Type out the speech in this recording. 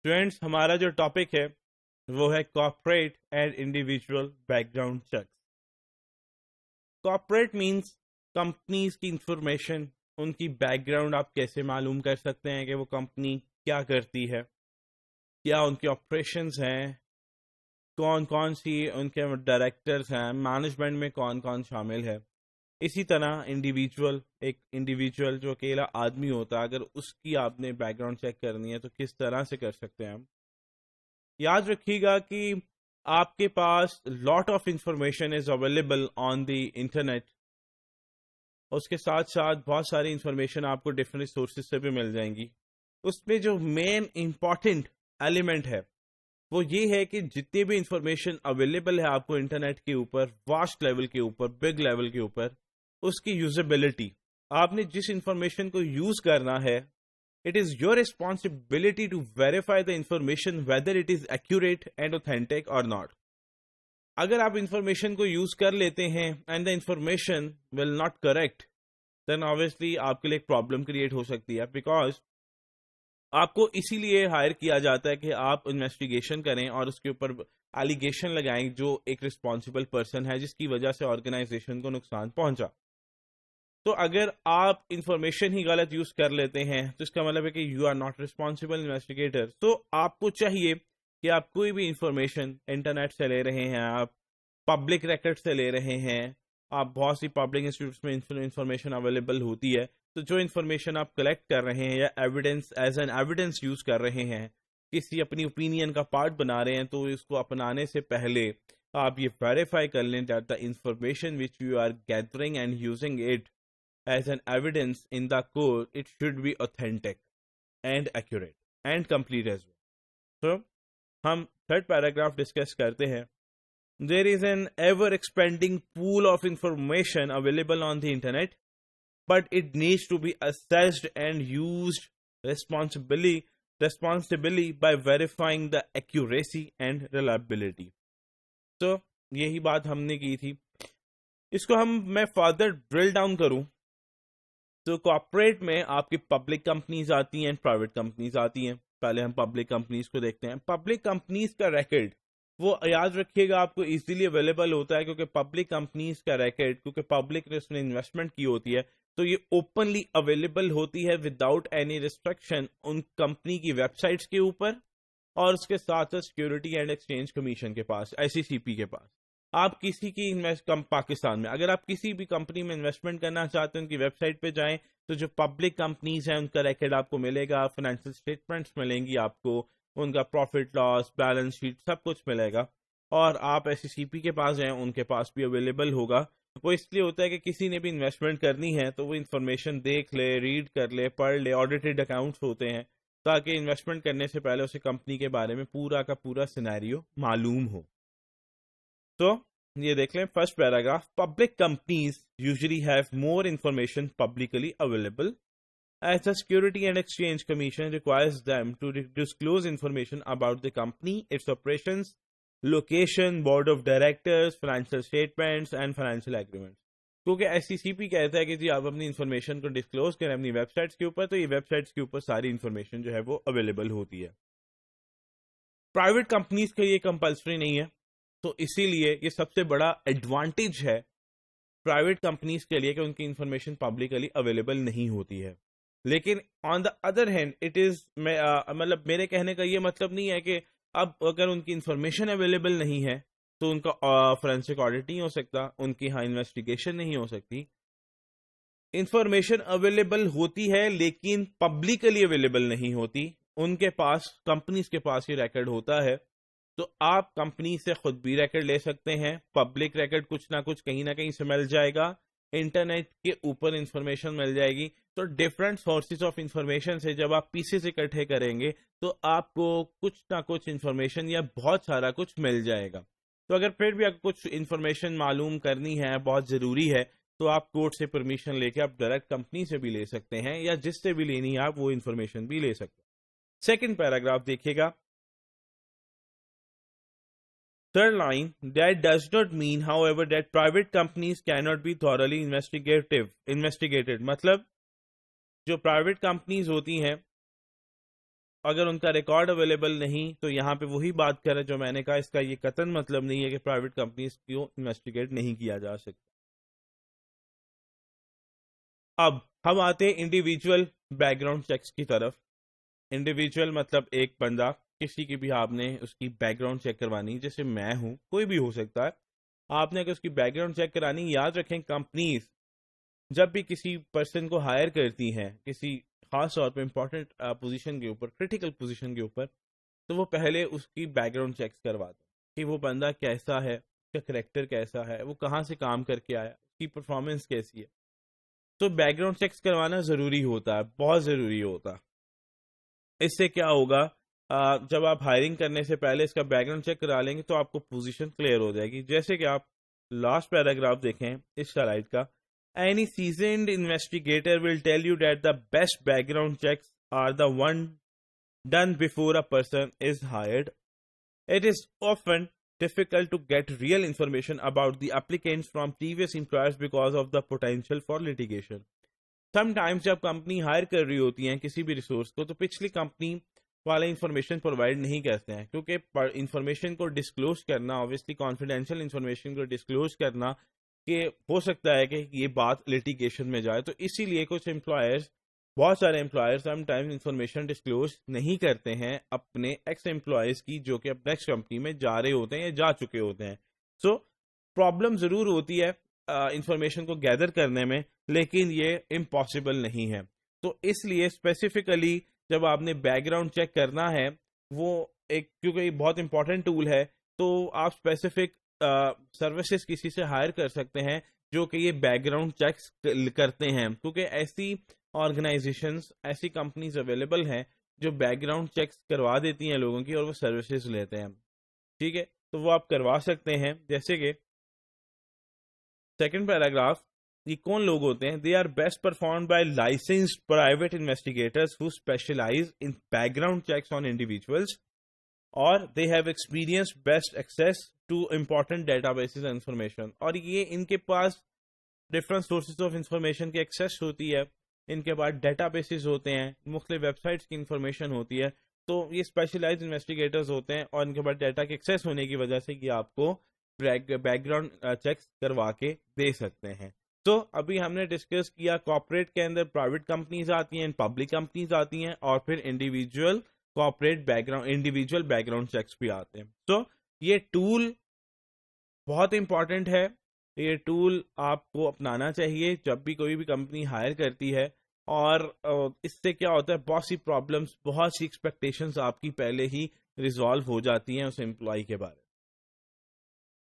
Students, ہمارا جو topic ہے وہ ہے corporate and individual background checks. Corporate means companies کی انفارمیشن، ان کی بیک گراؤنڈ آپ کیسے معلوم کر سکتے ہیں کہ وہ کمپنی کیا کرتی ہے، کیا ان کے آپریشنز ہیں، کون کون سی ان کے ڈائریکٹرز ہیں، مینجمنٹ میں کون کون شامل ہے. اسی طرح ایک انڈیویجول جو اکیلا آدمی ہوتا ہے، اگر اس کی آپ نے بیک گراؤنڈ چیک کرنی ہے تو کس طرح سے کر سکتے ہیں ہم. یاد رکھیے گا کہ آپ کے پاس lot of information is available on the internet. اس کے ساتھ ساتھ بہت ساری انفارمیشن آپ کو ڈفرینٹ سورسز سے بھی مل جائیں گی. اس میں جو مین امپورٹنٹ ایلیمنٹ ہے وہ یہ ہے کہ جتنی بھی انفارمیشن اویلیبل ہے آپ کو انٹرنیٹ کے اوپر، واسٹ لیول کے اوپر، بگ لیول کے اوپر، اس کی یوزیبلٹی. آپ نے جس انفارمیشن کو یوز کرنا ہے، it is your responsibility to verify the information whether it is accurate and authentic or not. اگر آپ انفارمیشن کو یوز کر لیتے ہیں and the information will not correct, then obviously آپ کے لیے ایک پرابلم کریٹ ہو سکتی ہے. بیکاز آپ کو اسی لیے ہائر کیا جاتا ہے کہ آپ انویسٹیگیشن کریں اور اس کے اوپر ایلیگیشن لگائیں جو ایک رسپانسبل پرسن ہے جس کی وجہ سے آرگنائزیشن کو نقصان پہنچا. تو اگر آپ انفارمیشن ہی غلط یوز کر لیتے ہیں تو اس کا مطلب ہے کہ you are not responsible investigator. تو آپ کو چاہیے کہ آپ کوئی بھی انفارمیشن انٹرنیٹ سے لے رہے ہیں، آپ پبلک ریکارڈ سے لے رہے ہیں، آپ بہت سی پبلک انسٹیٹیوٹس میں انفارمیشن اویلیبل ہوتی ہے، تو جو انفارمیشن آپ کلیکٹ کر رہے ہیں یا evidence as an evidence use کر رہے ہیں، کسی اپنی اوپینین کا پارٹ بنا رہے ہیں، تو اس کو اپنانے سے پہلے آپ یہ ویریفائی کر لیں that the information which you are gathering and using it as an evidence in the court, it should be authentic and accurate and complete as well. So, ہم third paragraph discuss کرتے ہیں. There is an ever-expanding pool of information available on the internet, but it needs to be assessed and used responsibly by verifying the accuracy and reliability. So, یہی بات ہم نے کی تھی. اس کو میں فردر ڈرل ڈاؤن کروں تو کارپوریٹ میں آپ کی پبلک کمپنیز آتی ہیں، پرائیویٹ کمپنیز آتی ہیں. پہلے ہم پبلک کمپنیز کو دیکھتے ہیں. پبلک کمپنیز کا ریکارڈ وہ یاد رکھیے گا آپ کو ایزیلی اویلیبل ہوتا ہے، کیونکہ پبلک کمپنیز کا ریکارڈ، کیونکہ پبلک نے اس میں انویسٹمنٹ کی ہوتی ہے، تو یہ اوپنلی اویلیبل ہوتی ہے وداؤٹ اینی ریسٹرکشن ان کمپنی کی ویب سائٹس کے اوپر، اور اس کے ساتھ سیکیورٹی اینڈ ایکسچینج کمیشن کے پاس، SEC کے پاس. آپ کسی کی پاکستان میں اگر آپ کسی بھی کمپنی میں انویسٹمنٹ کرنا چاہتے ہیں، ان کی ویب سائٹ پہ جائیں تو جو پبلک کمپنیز ہیں ان کا ریکارڈ آپ کو ملے گا، فائنینشیل اسٹیٹمنٹس ملیں گی آپ کو، ان کا پروفٹ لاس، بیلنس شیٹ، سب کچھ ملے گا. اور آپ SEC کے پاس جائیں، ان کے پاس بھی اویلیبل ہوگا. وہ اس لیے ہوتا ہے کہ کسی نے بھی انویسٹمنٹ کرنی ہے تو وہ انفارمیشن دیکھ لے، ریڈ کر لے، پڑھ لے. آڈیٹڈ اکاؤنٹس ہوتے ہیں تاکہ انویسٹمنٹ کرنے سے پہلے اسے کمپنی کے بارے میں پورا کا پورا سینیریو معلوم ہو. تو یہ دیکھ لیں first paragraph. Public companies usually have more information publicly available as the security and exchange commission requires them to disclose information about the company, its operations, location, board of directors, financial statements and financial agreements. کیونکہ SEC کہتا ہے کہ جی آپ اپنی information کو disclose کریں اپنی web sites کے اوپر، تو یہ ویب سائٹس کے اوپر ساری انفارمیشن جو ہے وہ اویلیبل ہوتی ہے. پرائیویٹ کمپنیز کے لیے کمپلسری نہیں ہے، تو اسی لیے یہ سب سے بڑا ایڈوانٹیج ہے پرائیویٹ کمپنیز کے لیے کہ ان کی انفارمیشن پبلکلی اویلیبل نہیں ہوتی ہے. لیکن on the other hand it is مطلب میرے کہنے کا یہ مطلب نہیں ہے کہ اب اگر ان کی انفارمیشن اویلیبل نہیں ہے تو ان کا فورینسک آڈٹ نہیں ہو سکتا، ان کی انویسٹیگیشن نہیں ہو سکتی. انفارمیشن اویلیبل ہوتی ہے لیکن پبلکلی اویلیبل نہیں ہوتی. ان کے پاس، کمپنیز کے پاس یہ ریکارڈ ہوتا ہے، تو آپ کمپنی سے خود بھی ریکارڈ لے سکتے ہیں. پبلک ریکارڈ کچھ نہ کچھ کہیں نہ کہیں سے مل جائے گا، انٹرنیٹ کے اوپر انفارمیشن مل جائے گی. تو ڈفرینٹ سورسز آف انفارمیشن سے جب آپ پیسز اکٹھے کریں گے تو آپ کو کچھ نہ کچھ انفارمیشن یا بہت سارا کچھ مل جائے گا. تو اگر پھر بھی آپ کچھ انفارمیشن معلوم کرنی ہے، بہت ضروری ہے، تو آپ کورٹ سے پرمیشن لے کے آپ ڈائریکٹ کمپنی سے بھی لے سکتے ہیں، یا جس سے بھی لینی ہے آپ وہ انفارمیشن بھی لے سکتے ہیں. سیکنڈ پیراگراف دیکھیے گا. Third line, that does not mean, however, that private companies cannot be thoroughly investigated. مطلب جو پرائیویٹ کمپنیز ہوتی ہیں اگر ان کا ریکارڈ اویلیبل نہیں تو یہاں پہ وہی بات کریں جو میں نے کہا، اس کا یہ قطعاً مطلب نہیں ہے کہ پرائیویٹ کمپنیز کو انویسٹیگیٹ نہیں کیا جا سکتا. اب ہم آتے ہیں انڈیویجول بیک گراؤنڈ چیکس کی طرف. انڈیویجول مطلب ایک بندہ، کسی کی بھی آپ نے اس کی بیک گراؤنڈ چیک کروانی، جیسے میں ہوں، کوئی بھی ہو سکتا ہے. آپ نے اگر اس کی بیک گراؤنڈ چیک کرانی، یاد رکھیں کمپنیز جب بھی کسی پرسن کو ہائر کرتی ہیں کسی خاص طور پہ امپورٹنٹ پوزیشن کے اوپر، کریٹیکل پوزیشن کے اوپر، تو وہ پہلے اس کی بیک گراؤنڈ چیکس کرواتے ہیں کہ وہ بندہ کیسا ہے، اس کا کریکٹر کیسا ہے، وہ کہاں سے کام کر کے آیا، اس کی پرفارمنس کیسی ہے. تو بیک گراؤنڈ چیکس کروانا ضروری ہوتا ہے، بہت ضروری ہوتا ہے. اس سے کیا ہوگا، جب آپ ہائرنگ کرنے سے پہلے اس کا بیک گراؤنڈ چیک کرا لیں گے تو آپ کو پوزیشن کلیئر ہو جائے گی. جیسے کہ آپ لاسٹ پیراگراف دیکھیں اس سلائڈ کا. Any seasoned investigator will tell you that the best background checks are the one done before a person is hired. It is often difficult to get real information about the applicants from previous employers because of the potential for litigation. Sometimes جب company higher کر رہی ہوتی ہیں کسی بھی resource کو، تو پچھلی کمپنی والے انفارمیشن پرووائڈ نہیں کرتے ہیں، کیونکہ انفارمیشن کو ڈسکلوز کرنا، اوبیسلی کانفیڈینشیل انفارمیشن کو ڈسکلوز کرنا، کہ ہو سکتا ہے کہ یہ بات لیٹیگیشن میں جائے. تو اسی لیے کچھ امپلائرز، بہت سارے employers some times information disclose نہیں کرتے ہیں اپنے ایکس امپلائیز کی، جو کہ اب نیکسٹ کمپنی میں جا رہے ہوتے ہیں یا جا چکے ہوتے ہیں. سو پرابلم ضرور ہوتی ہے انفارمیشن کو گیدر کرنے میں، لیکن یہ امپاسبل نہیں ہے. تو اس لیے اسپیسیفکلی جب آپ نے بیک گراؤنڈ چیک کرنا ہے، وہ ایک، کیونکہ یہ بہت امپورٹنٹ ٹول ہے، تو آپ اسپیسیفک سروسز کسی سے ہائر کر سکتے ہیں جو کہ یہ بیک گراؤنڈ چیکس کرتے ہیں، کیونکہ ایسی آرگنائزیشنز، ایسی کمپنیز اویلیبل ہیں جو بیک گراؤنڈ چیکس کروا دیتی ہیں لوگوں کی اور وہ سروسز لیتے ہیں. ٹھیک ہے، تو وہ آپ کروا سکتے ہیں. جیسے کہ سیکنڈ پیراگراف، یہ کون لوگ ہوتے ہیں؟ They are best performed by licensed private investigators who specialize in background checks on individuals, اور they have experienced best access to important databases and information. اور یہ ان کے پاس different sources of information کی ایکسیس ہوتی ہے، ان کے پاس data bases ہوتے ہیں، مختلف ویب سائٹس کی انفارمیشن ہوتی ہے. تو یہ اسپیشلائز انویسٹیگیٹرز ہوتے ہیں اور ان کے پاس ڈیٹا کی ایکسیس ہونے کی وجہ سے یہ آپ کو بیک گراؤنڈ چیکس کروا کے دے سکتے ہیں. تو ابھی ہم نے ڈسکس کیا کارپوریٹ کے اندر پرائیویٹ کمپنیز آتی ہیں، پبلک کمپنیز آتی ہیں، اور پھر individual corporate background, individual background checks بھی آتے ہیں. تو یہ ٹول بہت امپورٹنٹ ہے. یہ ٹول آپ کو اپنانا چاہیے جب بھی کوئی بھی کمپنی ہائر کرتی ہے. اور اس سے کیا ہوتا ہے، بہت سی پرابلمس، بہت سی ایکسپیکٹیشنز آپ کی پہلے ہی ریزالو ہو جاتی ہیں اس امپلائی کے بارے میں.